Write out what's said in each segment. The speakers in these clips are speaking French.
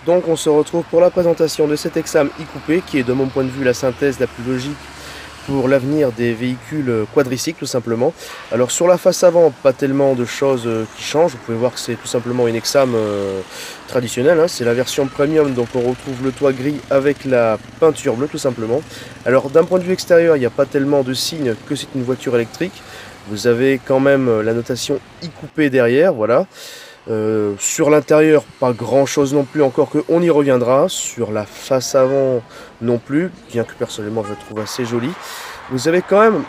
Donc on se retrouve pour la présentation de cet Exam e-coupé qui est de mon point de vue la synthèse la plus logique pour l'avenir des véhicules quadricycles tout simplement. Alors sur la face avant, pas tellement de choses qui changent, vous pouvez voir que c'est tout simplement une Exam traditionnelle, hein. C'est la version premium, donc on retrouve le toit gris avec la peinture bleue tout simplement. Alors d'un point de vue extérieur, il n'y a pas tellement de signes que c'est une voiture électrique. Vous avez quand même la notation e-coupé derrière, voilà. Sur l'intérieur, pas grand chose non plus, encore que on y reviendra. Sur la face avant non plus, bien que personnellement je le trouve assez joli. Vous avez quand même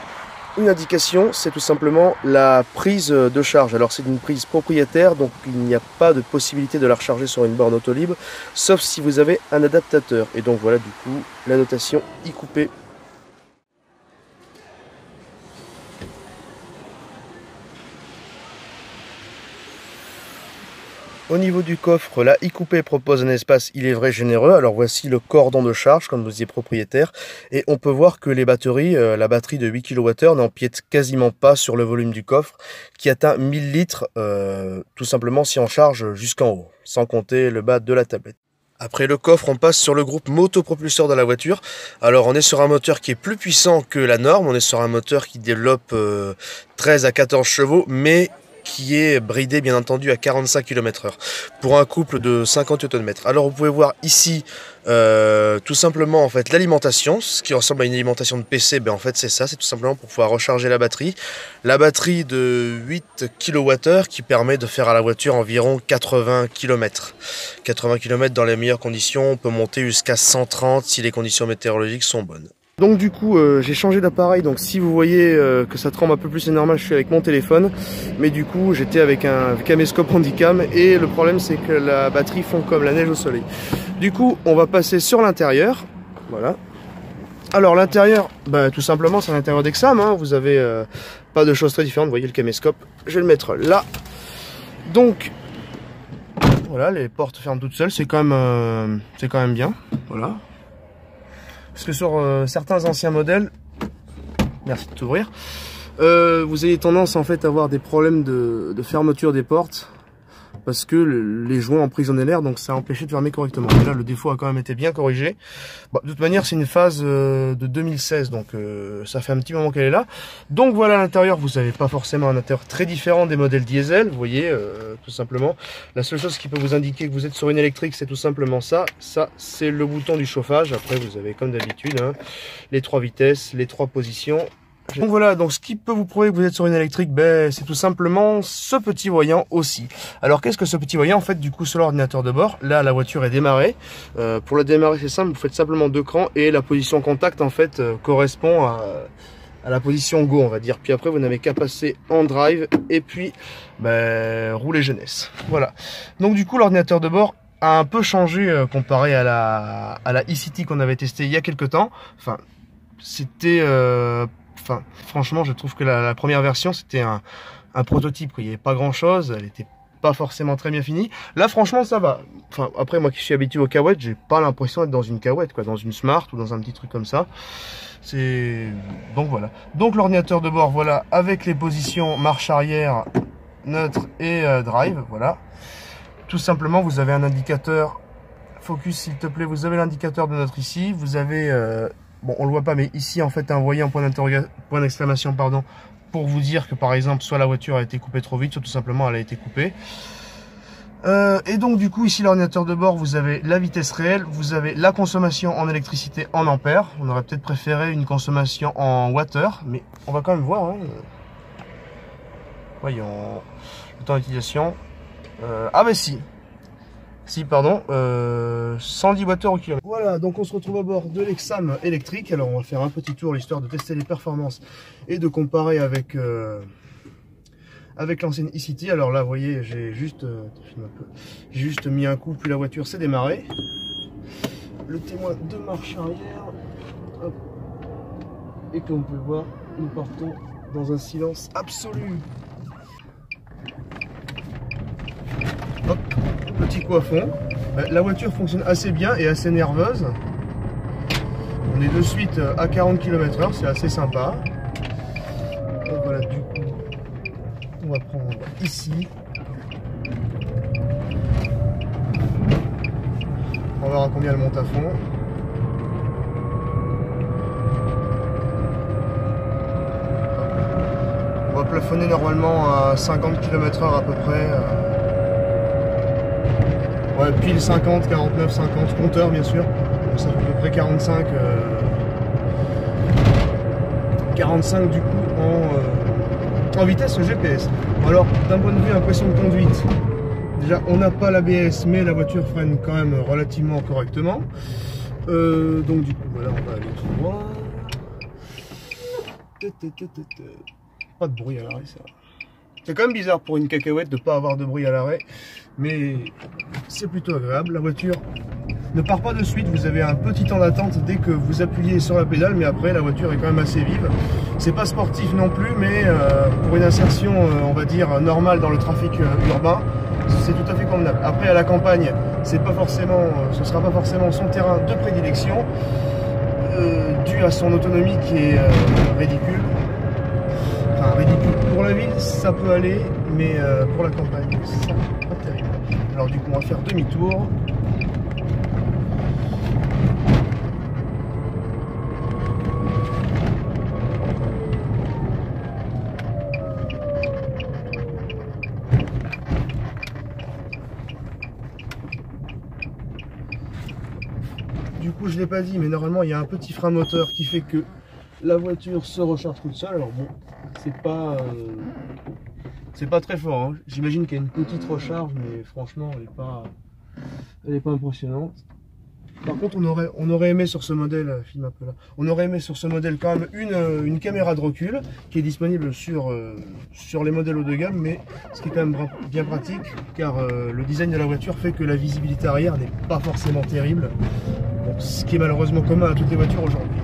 une indication, c'est tout simplement la prise de charge. Alors c'est une prise propriétaire, donc il n'y a pas de possibilité de la recharger sur une borne Autolib, sauf si vous avez un adaptateur. Et donc voilà du coup la notation e-coupé. Au niveau du coffre, la e-coupé propose un espace, il est vrai, généreux. Alors voici le cordon de charge, comme vous disiez, propriétaire. Et on peut voir que les batteries, la batterie de 8 kWh n'empiète quasiment pas sur le volume du coffre, qui atteint 1000 litres, tout simplement si on charge jusqu'en haut, sans compter le bas de la tablette. Après le coffre, on passe sur le groupe motopropulseur de la voiture. Alors on est sur un moteur qui est plus puissant que la norme, on est sur un moteur qui développe 13 à 14 chevaux, mais qui est bridé bien entendu à 45 km/h pour un couple de 58 Nm. Alors vous pouvez voir ici tout simplement en fait l'alimentation, ce qui ressemble à une alimentation de PC, ben en fait c'est ça, c'est tout simplement pour pouvoir recharger la batterie. La batterie de 8 kWh qui permet de faire à la voiture environ 80 km. 80 km dans les meilleures conditions, on peut monter jusqu'à 130 si les conditions météorologiques sont bonnes. Donc du coup j'ai changé d'appareil, donc si vous voyez que ça tremble un peu plus, c'est normal, je suis avec mon téléphone, mais du coup j'étais avec un caméscope handycam et le problème c'est que la batterie fond comme la neige au soleil. Du coup on va passer sur l'intérieur, voilà. Alors l'intérieur, bah, tout simplement c'est l'intérieur d'Exam, hein. Vous avez pas de choses très différentes, vous voyez le caméscope, je vais le mettre là. Donc voilà, les portes ferment toutes seules, c'est quand même bien, voilà. Parce que sur certains anciens modèles, merci de t'ouvrir, vous avez tendance en fait à avoir des problèmes de fermeture des portes parce que les joints emprisonnaient l'air, donc ça a empêché de fermer correctement. Et là le défaut a quand même été bien corrigé. Bon, de toute manière c'est une phase de 2016, donc ça fait un petit moment qu'elle est là. Donc voilà, à l'intérieur vous n'avez pas forcément un intérieur très différent des modèles diesel, vous voyez, tout simplement. La seule chose qui peut vous indiquer que vous êtes sur une électrique, c'est tout simplement ça. Ça c'est le bouton du chauffage. Après vous avez comme d'habitude hein, les 3 vitesses, les 3 positions. Donc voilà, donc ce qui peut vous prouver que vous êtes sur une électrique, ben, c'est tout simplement ce petit voyant aussi. Alors qu'est-ce que ce petit voyant? En fait, du coup, sur l'ordinateur de bord, là, la voiture est démarrée. Pour la démarrer, c'est simple, vous faites simplement 2 crans et la position contact, en fait, correspond à la position go, on va dire. Puis après, vous n'avez qu'à passer en drive et puis ben, rouler jeunesse. Voilà. Donc du coup, l'ordinateur de bord a un peu changé comparé à la e-City qu'on avait testé il y a quelques temps. Enfin, c'était... Enfin, franchement, je trouve que la première version, c'était un prototype, quoi. Il n'y avait pas grand-chose, elle n'était pas forcément très bien finie. Là, franchement, ça va. Enfin, après, moi qui suis habitué aux Cahuètes, j'ai pas l'impression d'être dans une Cahuète, quoi, dans une Smart ou dans un petit truc comme ça. Donc voilà. Donc l'ordinateur de bord, voilà, avec les positions marche arrière, neutre et drive, voilà. Tout simplement, vous avez un indicateur. Focus, s'il te plaît. Vous avez l'indicateur de neutre ici. Vous avez... bon, on le voit pas, mais ici, en fait, un voyant point d'exclamation, pardon, pour vous dire que, par exemple, soit la voiture a été coupée trop vite, soit tout simplement, elle a été coupée. Et donc, du coup, ici, l'ordinateur de bord, vous avez la vitesse réelle, vous avez la consommation en électricité en ampères. On aurait peut-être préféré une consommation en wattheures, mais on va quand même voir. Hein. Voyons, le temps d'utilisation. Ah, bah si. Si, pardon, 110 Wh au kilomètre. Voilà, donc on se retrouve à bord de l'Exam électrique. Alors on va faire un petit tour, l'histoire de tester les performances et de comparer avec, avec l'ancienne e-City. Alors là, vous voyez, j'ai juste mis un coup, puis la voiture s'est démarrée. Le témoin de marche arrière. Hop. Et comme vous pouvez voir, nous partons dans un silence absolu. Hop. Petit coup à fond, la voiture fonctionne assez bien et assez nerveuse. On est de suite à 40 km/h, c'est assez sympa. Donc voilà, du coup, on va prendre ici. voir à combien elle monte à fond. On va plafonner normalement à 50 km/h à peu près. Ouais, pile 50, 49, 50, compteur bien sûr. Ça fait à peu près 45. 45 du coup en vitesse GPS. Alors d'un point de vue impression de conduite, déjà on n'a pas l'ABS mais la voiture freine quand même relativement correctement. Donc du coup voilà, on va aller tout droit. Pas de bruit à l'arrêt, ça. C'est quand même bizarre pour une cacahuète de ne pas avoir de bruit à l'arrêt, mais c'est plutôt agréable. La voiture ne part pas de suite, vous avez un petit temps d'attente dès que vous appuyez sur la pédale, mais après la voiture est quand même assez vive. C'est pas sportif non plus, mais pour une insertion, on va dire, normale dans le trafic urbain, c'est tout à fait convenable. Après à la campagne, c'est pas forcément, ce sera pas forcément son terrain de prédilection, dû à son autonomie qui est ridicule. Enfin ridicule. Pour la ville, ça peut aller, mais pour la campagne, c'est pas terrible. Alors du coup, on va faire demi-tour. Du coup, je ne l'ai pas dit, mais normalement, il y a un petit frein moteur qui fait que la voiture se recharge toute seule. Alors bon, c'est pas très fort, hein. J'imagine qu'il y a une petite recharge, mais franchement, elle est pas impressionnante. Par contre, on aurait aimé sur ce modèle, filme un peu là, on aurait aimé sur ce modèle quand même une caméra de recul qui est disponible sur les modèles haut de gamme, mais ce qui est quand même bien pratique, car le design de la voiture fait que la visibilité arrière n'est pas forcément terrible. Bon, ce qui est malheureusement commun à toutes les voitures aujourd'hui.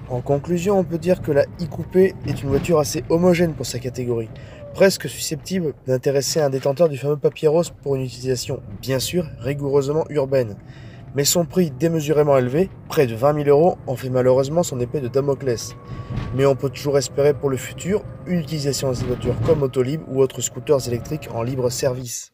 En conclusion, on peut dire que la e-Coupé est une voiture assez homogène pour sa catégorie, presque susceptible d'intéresser un détenteur du fameux papier rose pour une utilisation, bien sûr, rigoureusement urbaine. Mais son prix démesurément élevé, près de 20 000 €, en fait malheureusement son épée de Damoclès. Mais on peut toujours espérer pour le futur une utilisation de cette voiture comme Autolib ou autres scooters électriques en libre service.